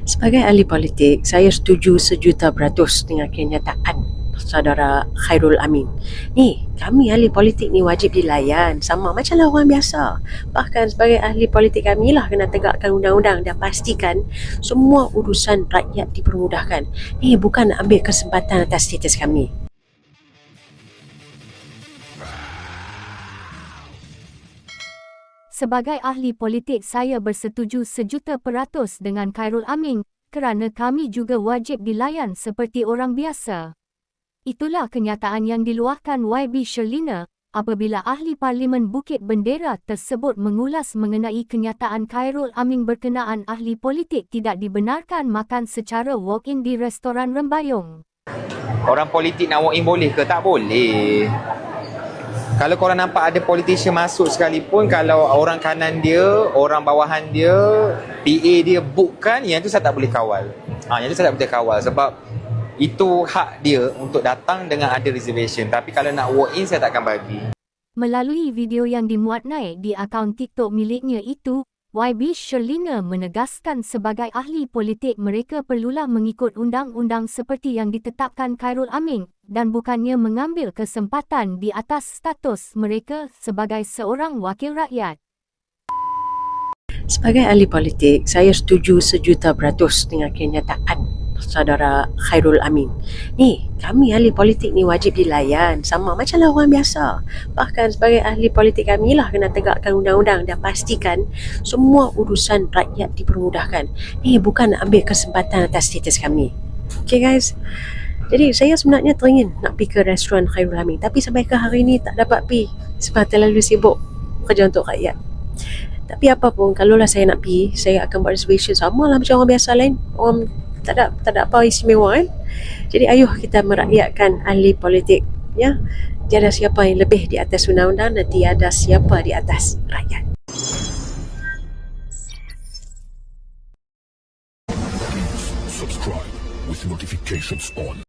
Sebagai ahli politik, saya setuju sejuta% dengan kenyataan saudara Khairul Amin. Ni, kami ahli politik ni wajib dilayan sama macam lah orang biasa. Bahkan sebagai ahli politik kami lah kena tegakkan undang-undang dan pastikan semua urusan rakyat dipermudahkan. Ni bukan nak ambil kesempatan atas status kami. Sebagai ahli politik, saya bersetuju sejuta% dengan Khairul Amin kerana kami juga wajib dilayan seperti orang biasa. Itulah kenyataan yang diluahkan YB Sherlina apabila ahli Parlimen Bukit Bendera tersebut mengulas mengenai kenyataan Khairul Amin berkenaan ahli politik tidak dibenarkan makan secara walk-in di restoran Rembayung. Orang politik nak walk in boleh ke? Tak boleh. Kalau korang nampak ada politician masuk sekalipun, kalau orang kanan dia, orang bawahan dia, PA dia bookkan, yang tu saya tak boleh kawal. Yang tu saya tak boleh kawal sebab itu hak dia untuk datang dengan ada reservation. Tapi kalau nak walk in, saya takkan bagi. Melalui video yang dimuat naik di akaun TikTok miliknya itu, YB Sherlina menegaskan sebagai ahli politik mereka perlulah mengikut undang-undang seperti yang ditetapkan Khairul Amin dan bukannya mengambil kesempatan di atas status mereka sebagai seorang wakil rakyat. Sebagai ahli politik, saya setuju sejuta% dengan kenyataan saudara Khairul Amin. Ni, kami ahli politik ni wajib dilayan sama macam lah orang biasa. Bahkan sebagai ahli politik kami lah kena tegakkan undang-undang dan pastikan semua urusan rakyat dipermudahkan. Ni bukan nak ambil kesempatan atas status kami. Okay guys, jadi saya sebenarnya teringin nak pergi ke restoran Khairul Amin, tapi sampai ke hari ni tak dapat pergi sebab terlalu sibuk kerja untuk rakyat. Tapi apa pun, kalaulah saya nak pergi, saya akan buat reservation sama lah macam orang biasa lain. Orang tak ada apa istimewa kan. Jadi ayuh kita merakyatkan ahli politik, ya. Tiada siapa yang lebih di atas undang-undang dan tiada siapa di atas rakyat. Subscribe with notifications on.